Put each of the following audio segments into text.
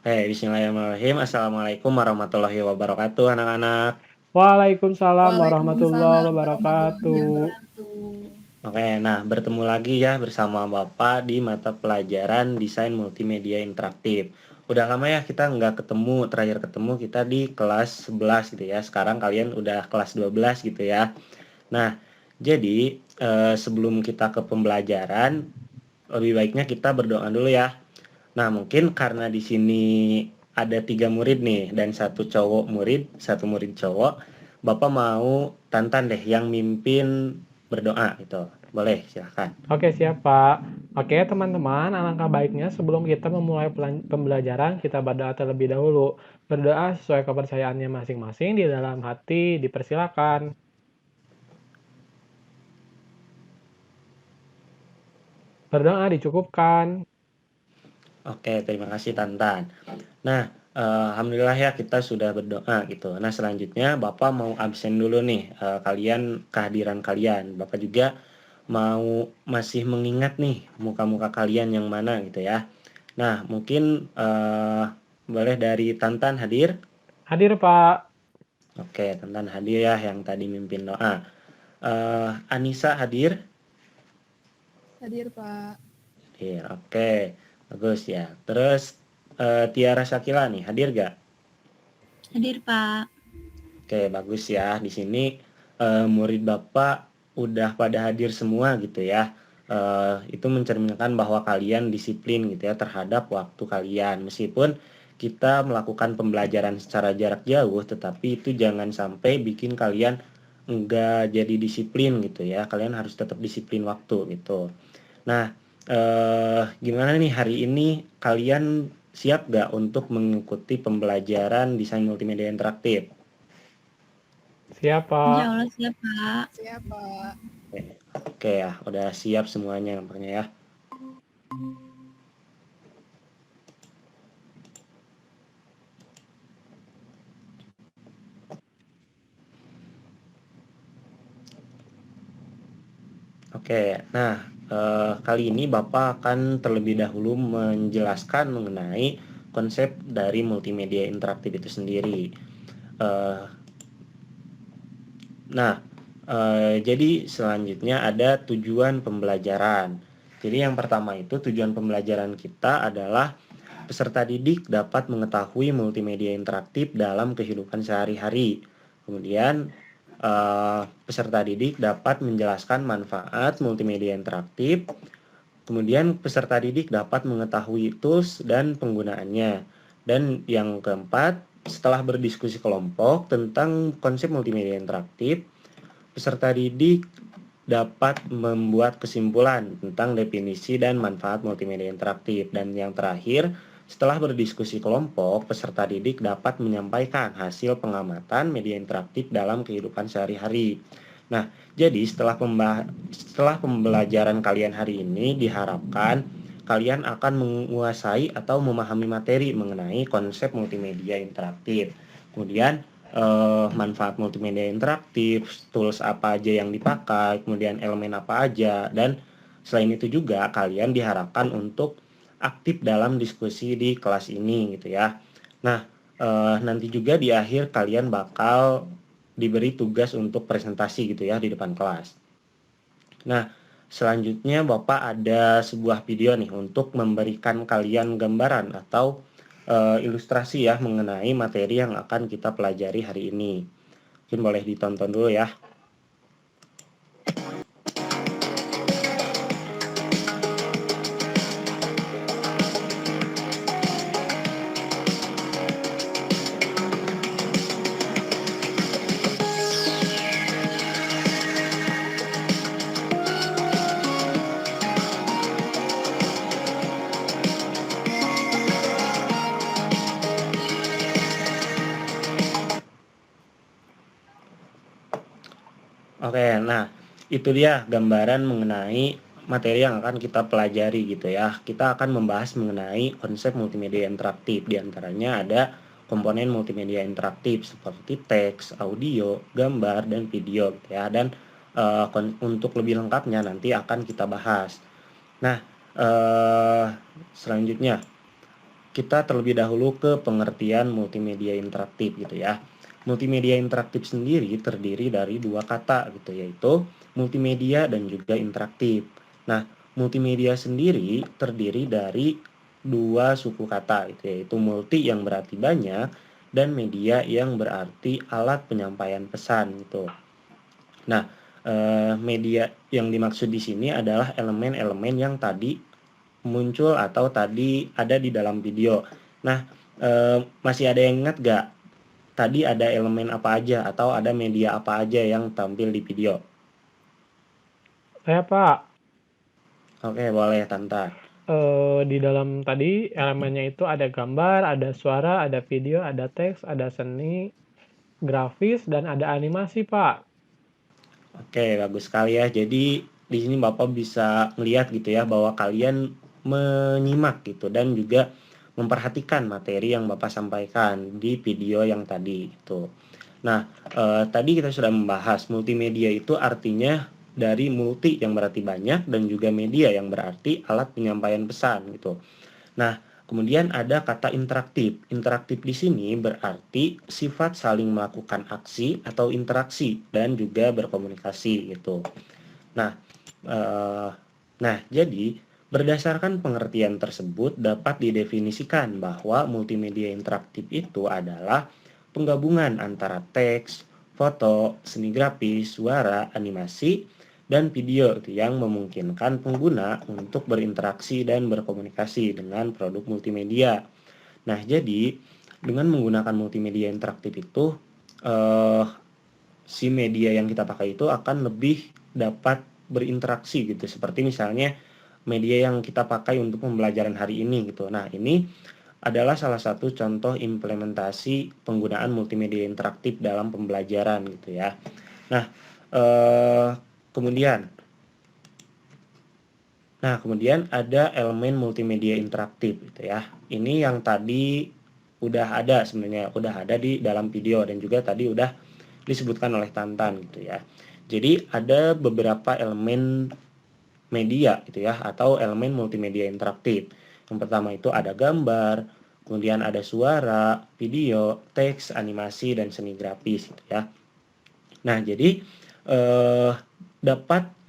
Bismillahirrahmanirrahim. Assalamualaikum warahmatullahi wabarakatuh, anak-anak. Waalaikumsalam warahmatullahi Waalaikumsalam warahmatullahi wabarakatuh. wabarakatuh. Bertemu lagi ya bersama Bapak di mata pelajaran Desain Multimedia Interaktif. Udah lama ya kita nggak ketemu, terakhir ketemu kita di kelas 11 gitu ya. Sekarang kalian udah kelas 12 gitu ya. Nah, jadi sebelum kita ke pembelajaran, lebih baiknya kita berdoa dulu ya. Nah, mungkin karena di sini ada 3 murid nih dan satu cowok murid, satu murid cowok, Bapak mau Tantan deh yang mimpin berdoa gitu. Boleh, silahkan. Oke, siap, Pak. Oke, teman-teman, alangkah baiknya sebelum kita memulai pembelajaran, kita berdoa terlebih dahulu. Berdoa sesuai kepercayaannya masing-masing di dalam hati, dipersilakan. Berdoa dicukupkan. Oke, terima kasih Tantan. Nah, alhamdulillah ya kita sudah berdoa gitu. Nah, selanjutnya Bapak mau absen dulu nih, kehadiran kalian. Bapak juga mau masih mengingat nih muka-muka kalian yang mana gitu ya. Nah, mungkin boleh dari Tantan hadir. Hadir, Pak. Oke, Tantan hadir ya yang tadi mimpin doa. Anissa hadir. Hadir, Pak. Hadir. Oke, bagus ya. Terus Tiara Shakila nih hadir gak? Hadir, Pak. Oke, bagus ya. Di sini murid Bapak udah pada hadir semua gitu ya. Itu mencerminkan bahwa kalian disiplin gitu ya terhadap waktu kalian. Meskipun kita melakukan pembelajaran secara jarak jauh, tetapi itu jangan sampai bikin kalian enggak jadi disiplin gitu ya. Kalian harus tetap disiplin waktu gitu. Nah, gimana nih hari ini kalian siap gak untuk mengikuti pembelajaran desain multimedia interaktif? Siap, Insya Pak. Allah siap, Pak. Siap, Pak. Oke ya, udah siap semuanya nampaknya ya. Oke, nah kali ini Bapak akan terlebih dahulu menjelaskan mengenai konsep dari multimedia interaktif itu sendiri. Eh, jadi selanjutnya ada tujuan pembelajaran. Jadi yang pertama itu tujuan pembelajaran kita adalah peserta didik dapat mengetahui multimedia interaktif dalam kehidupan sehari-hari. Kemudian peserta didik dapat menjelaskan manfaat multimedia interaktif. Kemudian peserta didik dapat mengetahui tools dan penggunaannya. Dan yang keempat, setelah berdiskusi kelompok tentang konsep multimedia interaktif, peserta didik dapat membuat kesimpulan tentang definisi dan manfaat multimedia interaktif. Dan yang terakhir, setelah berdiskusi kelompok, peserta didik dapat menyampaikan hasil pengamatan media interaktif dalam kehidupan sehari-hari. Nah, jadi setelah pembelajaran kalian hari ini diharapkan kalian akan menguasai atau memahami materi mengenai konsep multimedia interaktif. Kemudian manfaat multimedia interaktif, tools apa aja yang dipakai, kemudian elemen apa aja, dan selain itu juga kalian diharapkan untuk aktif dalam diskusi di kelas ini gitu ya. Nah, nanti juga di akhir kalian bakal diberi tugas untuk presentasi gitu ya di depan kelas. Nah, selanjutnya Bapak ada sebuah video nih untuk memberikan kalian gambaran atau ilustrasi ya mengenai materi yang akan kita pelajari hari ini. Mungkin boleh ditonton dulu ya. Oke, nah itu dia gambaran mengenai materi yang akan kita pelajari gitu ya. Kita akan membahas mengenai konsep multimedia interaktif. Di antaranya ada komponen multimedia interaktif seperti teks, audio, gambar, dan video gitu ya. Dan untuk lebih lengkapnya nanti akan kita bahas. Nah, selanjutnya kita terlebih dahulu ke pengertian multimedia interaktif gitu ya. Multimedia interaktif sendiri terdiri dari dua kata gitu, yaitu multimedia dan juga interaktif. Nah, multimedia sendiri terdiri dari dua suku kata gitu, yaitu multi yang berarti banyak dan media yang berarti alat penyampaian pesan gitu. Nah, media yang dimaksud di sini adalah elemen-elemen yang tadi muncul atau tadi ada di dalam video. Nah, masih ada yang ingat gak? Tadi ada elemen apa aja atau ada media apa aja yang tampil di video? Saya Pak, Oke, boleh Tanta. di dalam tadi elemennya itu ada gambar, ada suara, ada video, ada teks, ada seni, grafis, dan ada animasi Pak. Oke, bagus sekali ya. Jadi di sini Bapak bisa melihat gitu ya bahwa kalian menyimak gitu dan juga memperhatikan materi yang Bapak sampaikan di video yang tadi itu. Nah, tadi kita sudah membahas multimedia itu artinya dari multi yang berarti banyak dan juga media yang berarti alat penyampaian pesan gitu. Nah, kemudian ada kata interaktif. Interaktif di sini berarti sifat saling melakukan aksi atau interaksi dan juga berkomunikasi gitu. Nah, eh, jadi berdasarkan pengertian tersebut dapat didefinisikan bahwa multimedia interaktif itu adalah penggabungan antara teks, foto, seni grafis, suara, animasi, dan video yang memungkinkan pengguna untuk berinteraksi dan berkomunikasi dengan produk multimedia. Nah, jadi dengan menggunakan multimedia interaktif itu, si media yang kita pakai itu akan lebih dapat berinteraksi gitu. Seperti misalnya media yang kita pakai untuk pembelajaran hari ini gitu. Nah, ini adalah salah satu contoh implementasi penggunaan multimedia interaktif dalam pembelajaran gitu ya. Nah, kemudian ada elemen multimedia interaktif gitu ya. Ini yang tadi udah ada sebenarnya, udah ada di dalam video dan juga tadi udah disebutkan oleh Tantan gitu ya. Jadi ada beberapa elemen media gitu ya atau elemen multimedia interaktif. Yang pertama itu ada gambar, kemudian ada suara, video, teks, animasi dan seni grafis gitu ya. Nah, jadi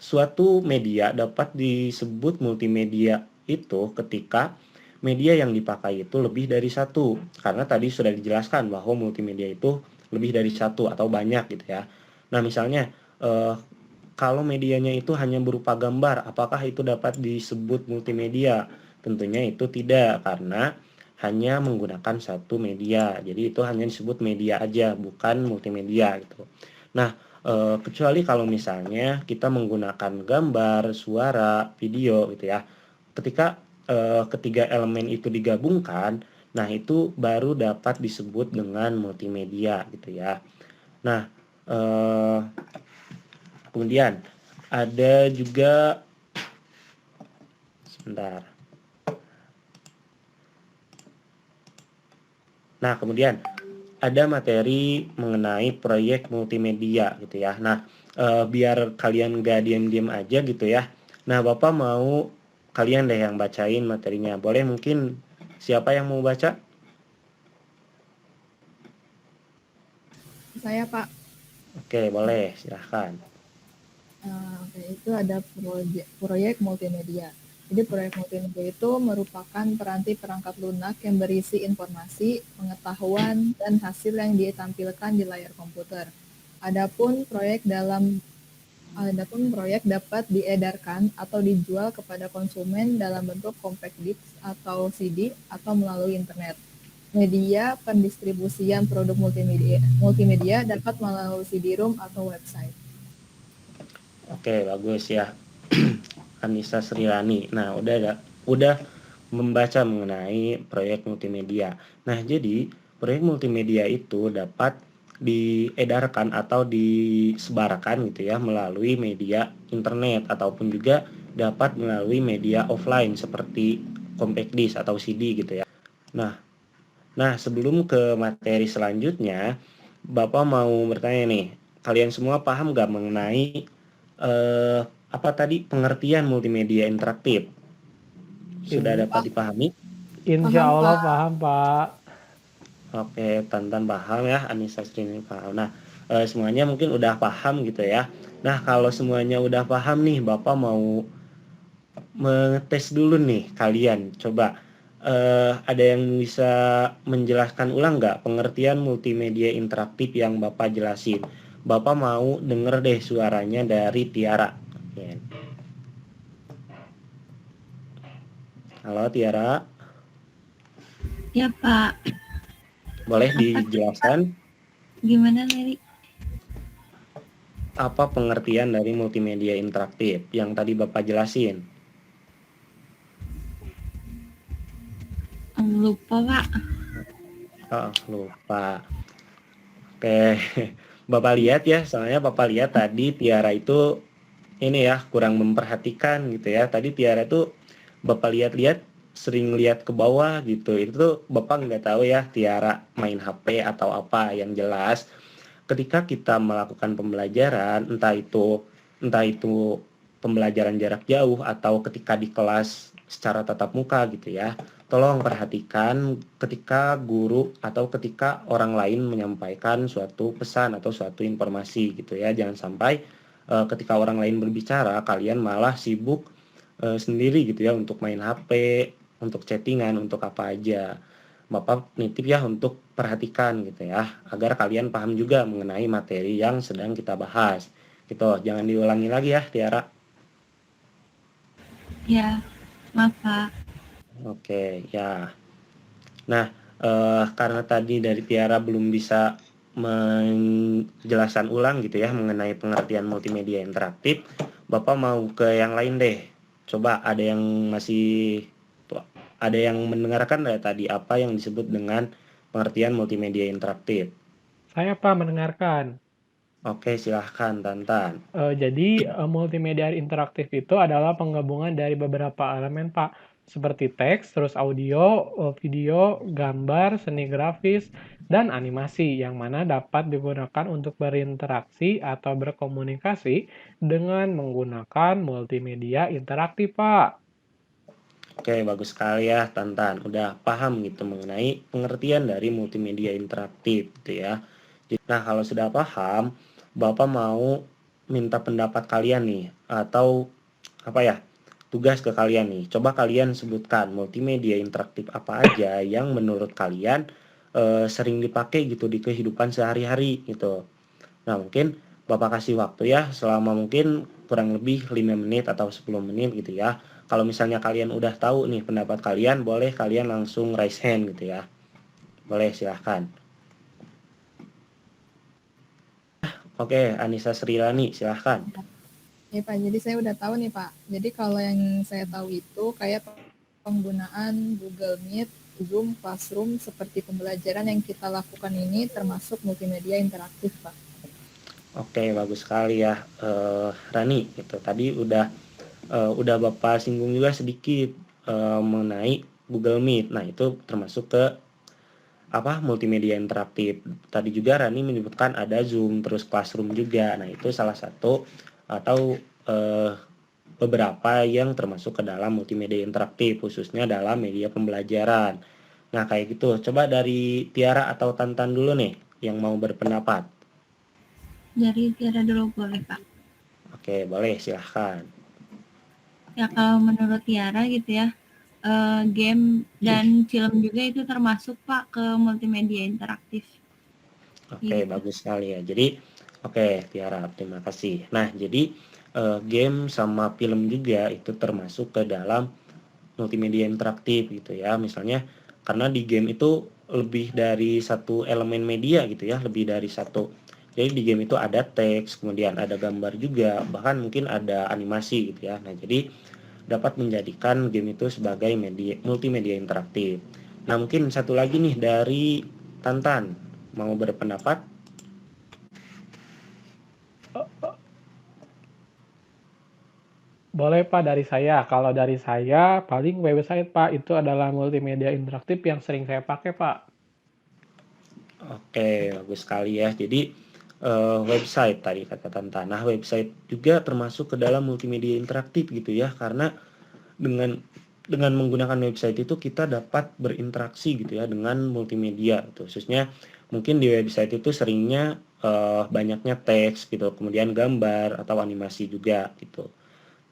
suatu media dapat disebut multimedia itu ketika media yang dipakai itu lebih dari satu. Karena tadi sudah dijelaskan bahwa multimedia itu lebih dari satu atau banyak gitu ya. Nah, misalnya kalau medianya itu hanya berupa gambar, apakah itu dapat disebut multimedia? Tentunya itu tidak, karena hanya menggunakan satu media. Jadi itu hanya disebut media aja, bukan multimedia gitu. Nah, kecuali kalau misalnya kita menggunakan gambar, suara, video gitu ya. Ketika ketiga elemen itu digabungkan, nah itu baru dapat disebut dengan multimedia gitu ya. Nah, kemudian ada juga sebentar. Nah, kemudian ada materi mengenai proyek multimedia gitu ya. Nah, biar kalian gak diam-diam aja gitu ya. Nah, Bapak mau kalian deh yang bacain materinya. Boleh mungkin siapa yang mau baca? Saya Pak. Oke, boleh, silahkan. Oke, itu ada proyek multimedia. Jadi proyek multimedia itu merupakan peranti perangkat lunak yang berisi informasi, pengetahuan, dan hasil yang ditampilkan di layar komputer. Adapun proyek dapat diedarkan atau dijual kepada konsumen dalam bentuk compact disc atau CD atau melalui internet. Media pendistribusian produk multimedia dapat melalui CD-ROM atau website. Oke, bagus ya. Anissa Srilani. Nah, udah membaca mengenai proyek multimedia. Nah, jadi proyek multimedia itu dapat diedarkan atau disebarkan gitu ya melalui media internet ataupun juga dapat melalui media offline seperti compact disc atau CD gitu ya. Nah, sebelum ke materi selanjutnya, Bapak mau bertanya nih, kalian semua paham nggak mengenai apa tadi pengertian multimedia interaktif? Sudah dapat dipahami? Insya Paham, Allah Pak. paham, Pak. Oke, Tantan paham ya, Anissa Srini paham. Nah, semuanya mungkin udah paham gitu ya. Nah, kalau semuanya udah paham nih, Bapak mau mengetes dulu nih kalian. Coba ada yang bisa menjelaskan ulang nggak pengertian multimedia interaktif yang Bapak jelasin? Bapak mau denger deh suaranya dari Tiara. Oke. Halo Tiara, Ya, Pak. boleh Apa dijelaskan gimana tadi? apa pengertian dari multimedia interaktif yang tadi Bapak jelasin? Lupa, Pak. Oh, lupa. Oke, Bapak lihat ya, soalnya Bapak lihat tadi Tiara itu ini ya kurang memperhatikan gitu ya. Tadi Tiara itu Bapak lihat-lihat sering lihat ke bawah gitu. Itu tuh Bapak nggak tahu ya Tiara main HP atau apa. Yang jelas ketika kita melakukan pembelajaran, entah itu pembelajaran jarak jauh atau ketika di kelas secara tatap muka gitu ya. Tolong perhatikan ketika guru atau ketika orang lain menyampaikan suatu pesan atau suatu informasi gitu ya. Jangan sampai ketika orang lain berbicara kalian malah sibuk sendiri gitu ya untuk main HP, untuk chattingan, untuk apa aja. Bapak nitip ya untuk perhatikan gitu ya, agar kalian paham juga mengenai materi yang sedang kita bahas. Gitu, jangan diulangi lagi ya, Tiara. Ya, maaf, Pak. Oke, ya. Nah, karena tadi dari Tiara belum bisa menjelaskan ulang gitu ya mengenai pengertian multimedia interaktif, Bapak mau ke yang lain deh. Coba ada yang mendengarkan nggak tadi apa yang disebut dengan pengertian multimedia interaktif? Saya, Pak, mendengarkan. Oke, silahkan Tantan. Jadi, multimedia interaktif itu adalah penggabungan dari beberapa elemen, Pak, seperti teks, terus audio, video, gambar, seni grafis, dan animasi, yang mana dapat digunakan untuk berinteraksi atau berkomunikasi dengan menggunakan multimedia interaktif, Pak. Oke, bagus sekali ya Tantan. Udah paham gitu mengenai pengertian dari multimedia interaktif gitu ya. Nah, kalau sudah paham, Bapak mau minta pendapat kalian nih atau apa ya? Tugas ke kalian nih. Coba kalian sebutkan multimedia interaktif apa aja yang menurut kalian sering dipakai gitu di kehidupan sehari-hari gitu. Nah, mungkin Bapak kasih waktu ya selama mungkin kurang lebih 5 menit atau 10 menit gitu ya. Kalau misalnya kalian udah tahu nih pendapat kalian, boleh kalian langsung raise hand gitu ya. Boleh, silahkan. Oke, Anissa Srilani, silahkan. Ya, Pak. Jadi saya udah tahu nih, Pak. Jadi kalau yang saya tahu itu kayak penggunaan Google Meet, Zoom, Classroom seperti pembelajaran yang kita lakukan ini termasuk multimedia interaktif, Pak. Oke, bagus sekali ya, Rani. Gitu. Tadi udah Bapak singgung juga sedikit mengenai Google Meet. Nah, itu termasuk ke apa multimedia interaktif. Tadi juga Rani menyebutkan ada Zoom, terus Classroom juga. Nah, itu salah satu atau eh, beberapa yang termasuk ke dalam multimedia interaktif, khususnya dalam media pembelajaran. Nah, kayak gitu. Coba dari Tiara atau Tantan dulu nih yang mau berpendapat. Dari Tiara dulu boleh, Pak. Oke, boleh silahkan. Ya, kalau menurut Tiara gitu ya, game dan film juga itu termasuk, Pak, ke multimedia interaktif. Oke, Gitu. bagus sekali ya. Jadi, oke, Tiara, terima kasih. Nah, jadi game sama film juga itu termasuk ke dalam multimedia interaktif gitu ya. Misalnya, karena di game itu lebih dari satu elemen media gitu ya, lebih dari satu. Jadi di game itu ada teks, kemudian ada gambar juga, bahkan mungkin ada animasi gitu ya. Nah, jadi dapat menjadikan game itu sebagai multimedia interaktif. Nah, mungkin satu lagi nih dari Tantan, mau berpendapat? Boleh, Pak, dari saya. Kalau dari saya, paling website, Pak, itu adalah multimedia interaktif yang sering saya pakai, Pak. Oke, bagus sekali ya. Jadi website tadi kata Tantan. Nah, website juga termasuk ke dalam multimedia interaktif gitu ya, karena dengan dengan menggunakan website itu kita dapat berinteraksi gitu ya dengan multimedia gitu. Khususnya mungkin di website itu seringnya banyaknya teks gitu, kemudian gambar atau animasi juga gitu.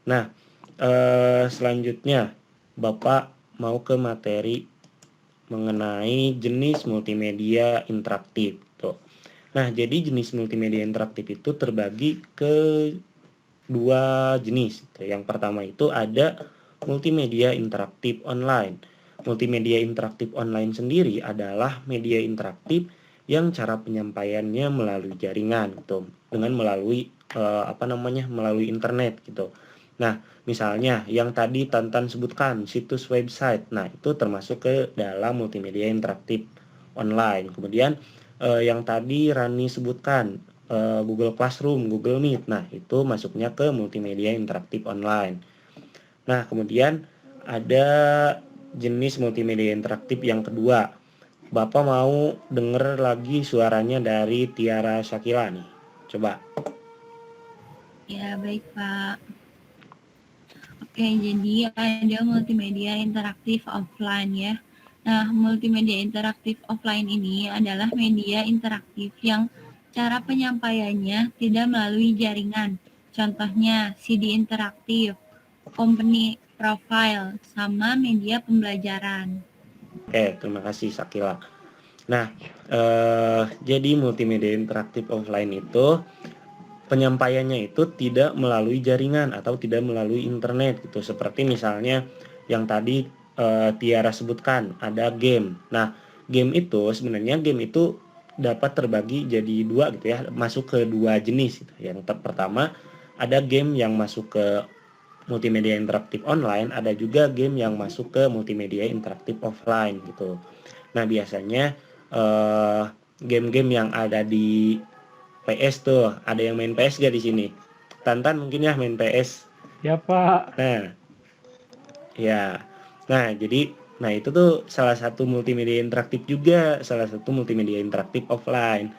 Nah, selanjutnya Bapak mau ke materi mengenai jenis multimedia interaktif gitu. Nah, jadi jenis multimedia interaktif itu terbagi ke dua jenis gitu. Yang pertama itu ada multimedia interaktif online. Multimedia interaktif online sendiri adalah media interaktif yang cara penyampaiannya melalui jaringan gitu, dengan melalui melalui internet gitu. Nah, misalnya yang tadi Tantan sebutkan situs website. Nah, itu termasuk ke dalam multimedia interaktif online. Kemudian yang tadi Rani sebutkan Google Classroom, Google Meet. Nah, itu masuknya ke multimedia interaktif online. Nah, kemudian ada jenis multimedia interaktif yang kedua. Bapak mau denger lagi suaranya dari Tiara Shakila nih. Coba. Ya, baik Pak. Oke, jadi ada multimedia interaktif offline ya. Nah, multimedia interaktif offline ini adalah media interaktif yang cara penyampaiannya tidak melalui jaringan. Contohnya CD interaktif, company profile, sama media pembelajaran. Oke, terima kasih Shakila. Nah, jadi multimedia interaktif offline itu penyampaiannya itu tidak melalui jaringan atau tidak melalui internet gitu. Seperti misalnya yang tadi Tiara sebutkan, ada game. Nah, game itu sebenarnya dapat terbagi jadi dua gitu ya, masuk ke dua jenis gitu. Yang pertama ada game yang masuk ke multimedia interaktif online, ada juga game yang masuk ke multimedia interaktif offline gitu. Nah, biasanya game-game yang ada di PS tuh, ada yang main PS gak di sini? Tantan mungkin ya main PS. Ya Pak. Nah, ya. Nah, itu tuh salah satu multimedia interaktif juga, salah satu multimedia interaktif offline.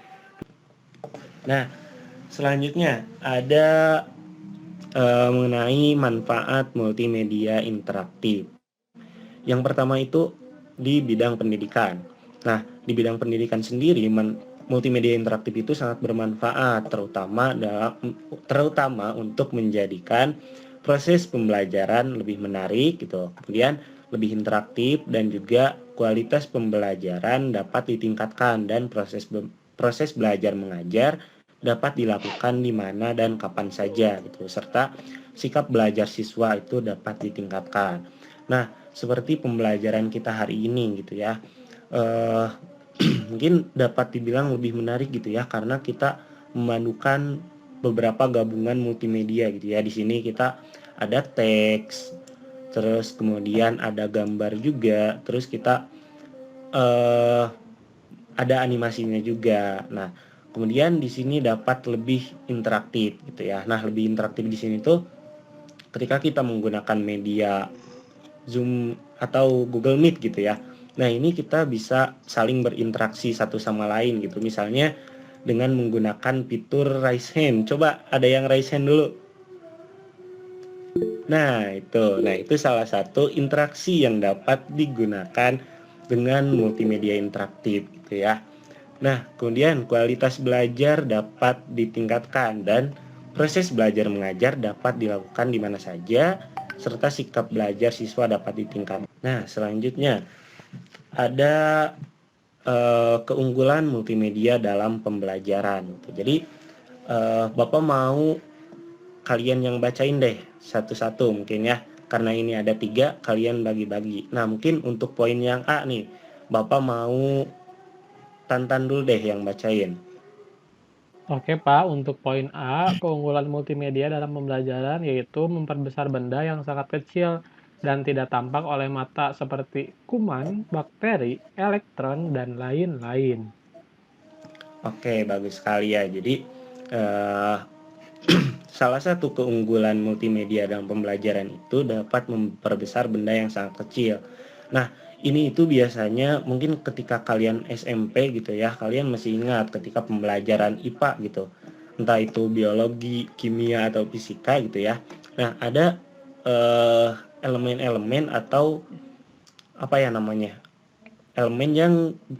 Nah, selanjutnya ada mengenai manfaat multimedia interaktif. Yang pertama itu di bidang pendidikan. Nah, di bidang pendidikan sendiri multimedia interaktif itu sangat bermanfaat terutama untuk menjadikan proses pembelajaran lebih menarik gitu. Kemudian lebih interaktif dan juga kualitas pembelajaran dapat ditingkatkan dan proses belajar mengajar dapat dilakukan di mana dan kapan saja gitu, serta sikap belajar siswa itu dapat ditingkatkan. Nah, seperti pembelajaran kita hari ini gitu ya, mungkin dapat dibilang lebih menarik gitu ya, karena kita memadukan beberapa gabungan multimedia gitu ya. Di sini kita ada teks, terus kemudian ada gambar juga, terus kita ada animasinya juga. Nah, kemudian di sini dapat lebih interaktif gitu ya. Nah, lebih interaktif di sini tuh ketika kita menggunakan media Zoom atau Google Meet gitu ya. Nah, ini kita bisa saling berinteraksi satu sama lain gitu. Misalnya dengan menggunakan fitur raise hand. Coba ada yang raise hand dulu. Nah, itu salah satu interaksi yang dapat digunakan dengan multimedia interaktif gitu ya. Nah, kemudian kualitas belajar dapat ditingkatkan dan proses belajar mengajar dapat dilakukan di mana saja, serta sikap belajar siswa dapat ditingkatkan. Nah, selanjutnya ada keunggulan multimedia dalam pembelajaran. Jadi, Bapak mau kalian yang bacain deh satu-satu mungkin ya. Karena ini ada 3, kalian bagi-bagi. Nah, mungkin untuk poin yang A nih, Bapak mau Tantan dulu deh yang bacain. Oke Pak, untuk poin A, keunggulan multimedia dalam pembelajaran yaitu memperbesar benda yang sangat kecil dan tidak tampak oleh mata seperti kuman, bakteri, elektron, dan lain-lain. Oke, bagus sekali ya. Jadi salah satu keunggulan multimedia dalam pembelajaran itu dapat memperbesar benda yang sangat kecil. Nah, ini itu biasanya mungkin ketika kalian SMP gitu ya, kalian masih ingat ketika pembelajaran IPA gitu. Entah itu biologi, kimia atau fisika gitu ya. Nah, ada elemen-elemen atau apa ya namanya, elemen yang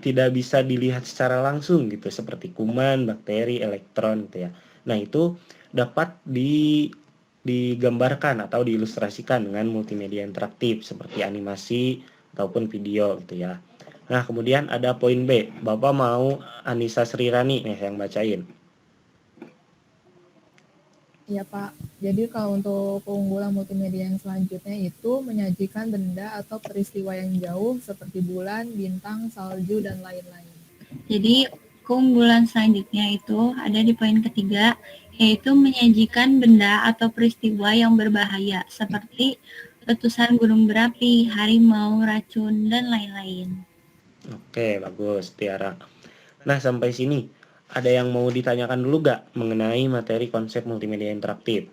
tidak bisa dilihat secara langsung gitu, seperti kuman, bakteri, elektron gitu ya. Nah, itu dapat digambarkan atau diilustrasikan dengan multimedia interaktif seperti animasi ataupun video gitu ya. Nah, kemudian ada poin B. Bapak mau Anissa Srirani nih yang bacain. Iya Pak, jadi kalau untuk keunggulan multimedia yang selanjutnya itu menyajikan benda atau peristiwa yang jauh seperti bulan, bintang, salju, dan lain-lain. Jadi keunggulan selanjutnya itu ada di poin ketiga, yaitu menyajikan benda atau peristiwa yang berbahaya seperti letusan gunung berapi, harimau, racun, dan lain-lain. Oke, bagus, Tiara. Nah, sampai sini ada yang mau ditanyakan dulu gak mengenai materi konsep multimedia interaktif?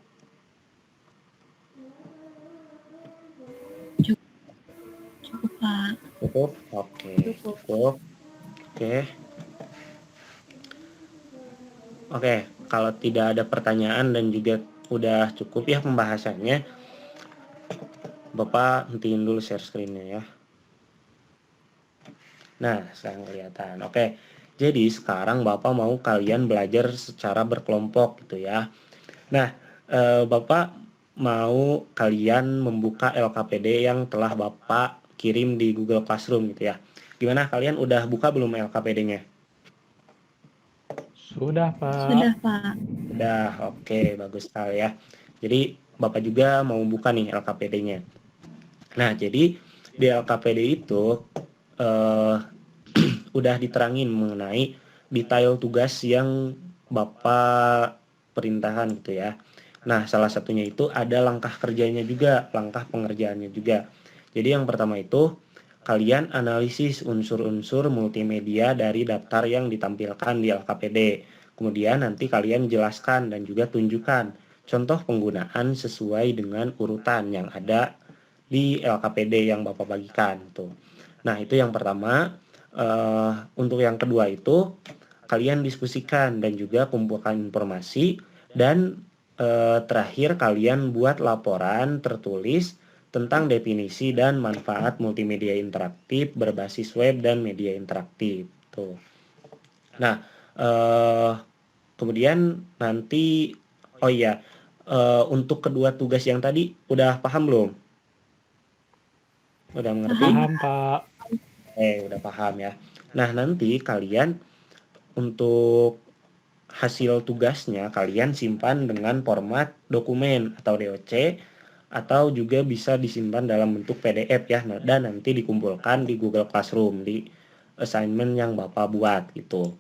Cukup, Pak. Cukup? Oke, Cukup. cukup. Oke, kalau tidak ada pertanyaan dan juga udah cukup ya pembahasannya, Bapak hentiin dulu share screen-nya ya. Nah, sekarang kelihatan. Oke, jadi sekarang Bapak mau kalian belajar secara berkelompok gitu ya. Nah, Bapak mau kalian membuka LKPD yang telah Bapak kirim di Google Classroom gitu ya. Gimana, kalian udah buka belum LKPD-nya? Sudah, Pak. Sudah, Pak. Udah, oke, bagus sekali ya. Jadi Bapak juga mau buka nih LKPD-nya. Nah, jadi di LKPD itu udah diterangin mengenai detail tugas yang Bapak perintahkan gitu ya. Nah, salah satunya itu ada langkah kerjanya juga, langkah pengerjaannya juga. Jadi yang pertama itu kalian analisis unsur-unsur multimedia dari daftar yang ditampilkan di LKPD. Kemudian nanti kalian jelaskan dan juga tunjukkan contoh penggunaan sesuai dengan urutan yang ada di LKPD yang Bapak bagikan tuh. Nah, itu yang pertama. Untuk yang kedua itu kalian diskusikan dan juga kumpulkan informasi, dan terakhir kalian buat laporan tertulis tentang definisi dan manfaat multimedia interaktif berbasis web dan media interaktif tuh. Nah, kemudian nanti untuk kedua tugas yang tadi udah paham belum? Udah mengerti? Paham, Pak. Udah paham ya. Nah, nanti kalian untuk hasil tugasnya kalian simpan dengan format dokumen atau DOC, atau juga bisa disimpan dalam bentuk PDF ya, dan nanti dikumpulkan di Google Classroom di assignment yang Bapak buat gitu.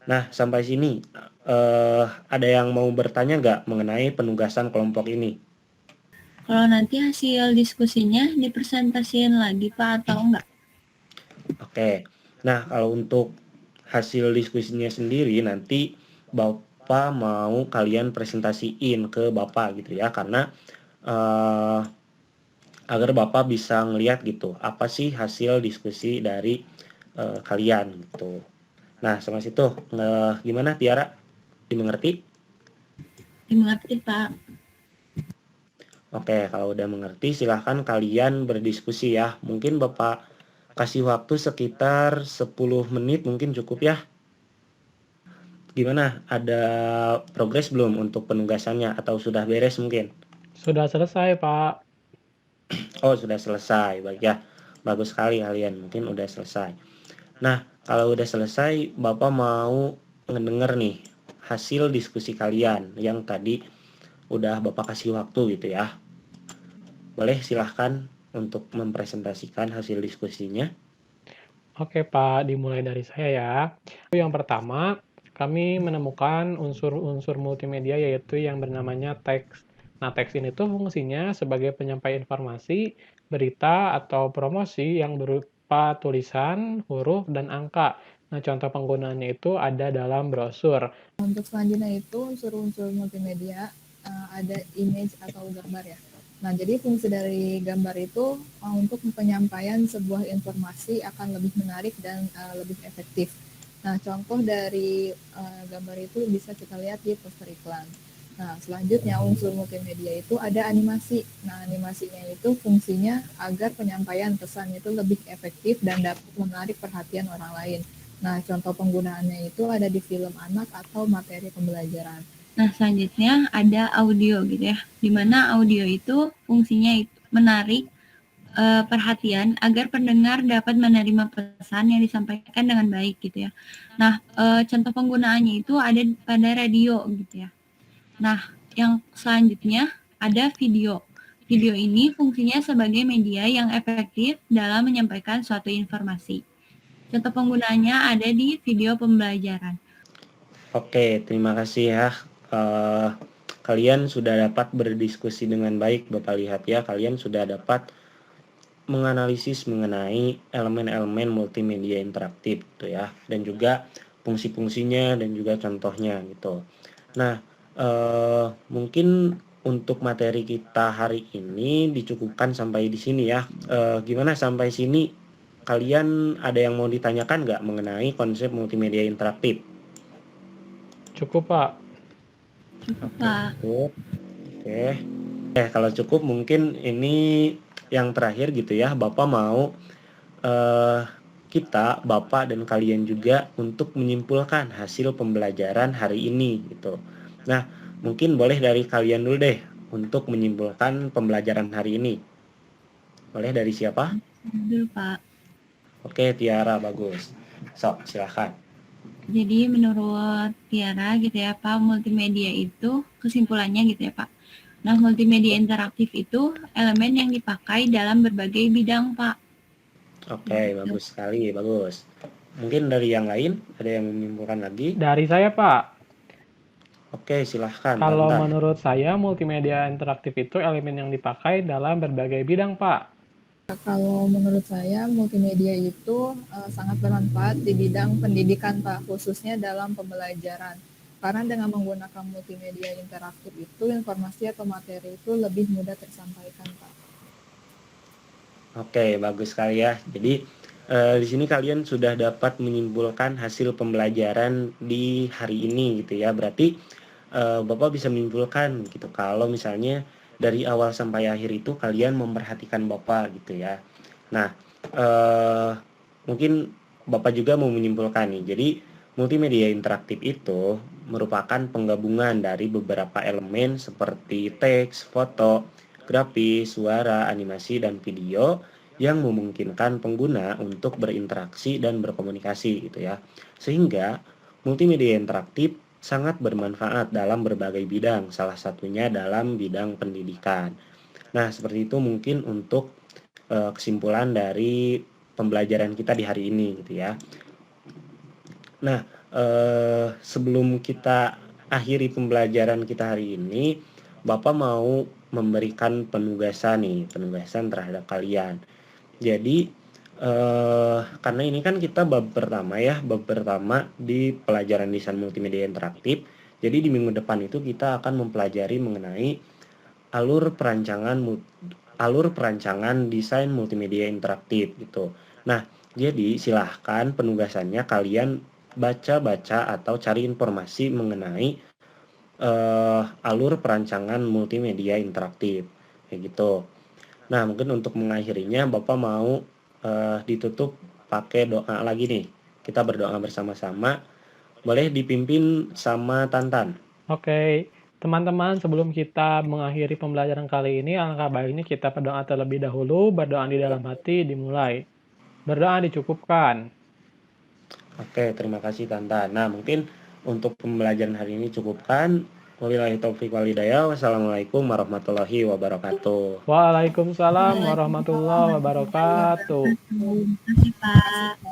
Nah, sampai sini ada yang mau bertanya nggak mengenai penugasan kelompok ini? Kalau nanti hasil diskusinya dipresentasiin lagi, Pak, atau enggak? Oke. Nah, kalau untuk hasil diskusinya sendiri nanti Bapak mau kalian presentasiin ke Bapak gitu ya, karena agar Bapak bisa ngelihat gitu apa sih hasil diskusi dari kalian gitu. Nah, sama situ gimana Tiara? Dimengerti? Dimengerti, Pak. Oke, kalau udah mengerti silahkan kalian berdiskusi ya. Mungkin Bapak kasih waktu sekitar 10 menit mungkin cukup ya. Gimana? Ada progres belum untuk penugasannya atau sudah beres mungkin? Sudah selesai, Pak. Oh, sudah selesai. Baik ya. Bagus sekali kalian. Mungkin udah selesai. Nah, kalau udah selesai, Bapak mau ngedenger nih hasil diskusi kalian yang tadi udah Bapak kasih waktu gitu ya. Boleh silahkan untuk mempresentasikan hasil diskusinya. Oke, Pak, dimulai dari saya ya. Yang pertama, kami menemukan unsur-unsur multimedia yaitu yang bernamanya teks. Nah, teks ini tuh fungsinya sebagai penyampai informasi, berita, atau promosi yang berupa tulisan, huruf, dan angka. Nah, contoh penggunaannya itu ada dalam brosur. Untuk selanjutnya itu unsur-unsur multimedia, ada image atau gambar ya. Nah, jadi fungsi dari gambar itu untuk penyampaian sebuah informasi akan lebih menarik dan lebih efektif. Nah, contoh dari gambar itu bisa kita lihat di poster iklan. Nah, selanjutnya unsur multimedia itu ada animasi. Nah, animasinya itu fungsinya agar penyampaian pesan itu lebih efektif dan dapat menarik perhatian orang lain. Nah, contoh penggunaannya itu ada di film anak atau materi pembelajaran. Nah, selanjutnya ada audio gitu ya, di mana audio itu fungsinya itu menarik perhatian agar pendengar dapat menerima pesan yang disampaikan dengan baik gitu ya. Nah, contoh penggunaannya itu ada pada radio gitu ya. Nah, yang selanjutnya ada video. Video ini fungsinya sebagai media yang efektif dalam menyampaikan suatu informasi. Contoh penggunaannya ada di video pembelajaran. Oke, terima kasih ya. Eh, Kalian sudah dapat berdiskusi dengan baik, Bapak lihat ya. Kalian sudah dapat menganalisis mengenai elemen-elemen multimedia interaktif gitu ya, dan juga fungsi-fungsinya dan juga contohnya gitu. Nah, mungkin untuk materi kita hari ini dicukupkan sampai di sini ya. Gimana sampai sini? Kalian ada yang mau ditanyakan nggak mengenai konsep multimedia interaktif? Cukup, Pak. Cukup, Pak. Cukup. Oke. Kalau cukup mungkin ini yang terakhir gitu ya. Bapak mau kita, Bapak dan kalian juga untuk menyimpulkan hasil pembelajaran hari ini gitu. Nah, mungkin boleh dari kalian dulu deh untuk menyimpulkan pembelajaran hari ini. Boleh dari siapa? Dulu, Pak. Oke, Tiara, bagus. Sok, silahkan. Jadi menurut Tiara gitu ya Pak, multimedia itu kesimpulannya gitu ya Pak. Nah, multimedia interaktif itu elemen yang dipakai dalam berbagai bidang Pak. Oke, bagus sekali, bagus. Mungkin dari yang lain ada yang menyimpulkan lagi? Dari saya, Pak. Oke, silahkan. Kalau Tantan. menurut saya, multimedia interaktif itu elemen yang dipakai dalam berbagai bidang, Pak. Kalau menurut saya, multimedia itu sangat bermanfaat di bidang pendidikan, Pak, khususnya dalam pembelajaran. Karena dengan menggunakan multimedia interaktif itu, informasi atau materi itu lebih mudah tersampaikan, Pak. Oke, bagus sekali ya. Jadi di sini kalian sudah dapat menyimpulkan hasil pembelajaran di hari ini gitu ya. Berarti Bapak bisa menyimpulkan gitu kalau misalnya dari awal sampai akhir itu kalian memperhatikan Bapak gitu ya. Nah, mungkin Bapak juga mau menyimpulkan nih. Jadi multimedia interaktif itu merupakan penggabungan dari beberapa elemen seperti teks, foto, grafis, suara, animasi, dan video yang memungkinkan pengguna untuk berinteraksi dan berkomunikasi gitu ya. Sehingga multimedia interaktif sangat bermanfaat dalam berbagai bidang, salah satunya dalam bidang pendidikan. Nah, seperti itu mungkin untuk kesimpulan dari pembelajaran kita di hari ini gitu ya. Nah, sebelum kita akhiri pembelajaran kita hari ini, Bapak mau memberikan penugasan terhadap kalian. Jadi, karena ini kan kita bab pertama ya, bab pertama di pelajaran desain multimedia interaktif. Jadi di minggu depan itu kita akan mempelajari mengenai alur perancangan desain multimedia interaktif gitu. Nah, jadi silahkan penugasannya kalian baca-baca atau cari informasi mengenai alur perancangan multimedia interaktif kayak gitu. Nah, mungkin untuk mengakhirinya Bapak mau ditutup pakai doa lagi nih. Kita berdoa bersama-sama. Boleh dipimpin sama Tantan. Oke, teman-teman, sebelum kita mengakhiri pembelajaran kali ini, alangkah baiknya kita berdoa terlebih dahulu. Berdoa di dalam hati dimulai. Berdoa dicukupkan. Oke, terima kasih Tantan. Nah, mungkin untuk pembelajaran hari ini cukupkan. Wabillahi taufiq wal hidayah. Wassalamualaikum warahmatullahi wabarakatuh. Waalaikumsalam warahmatullahi wabarakatuh. Terima kasih Pak.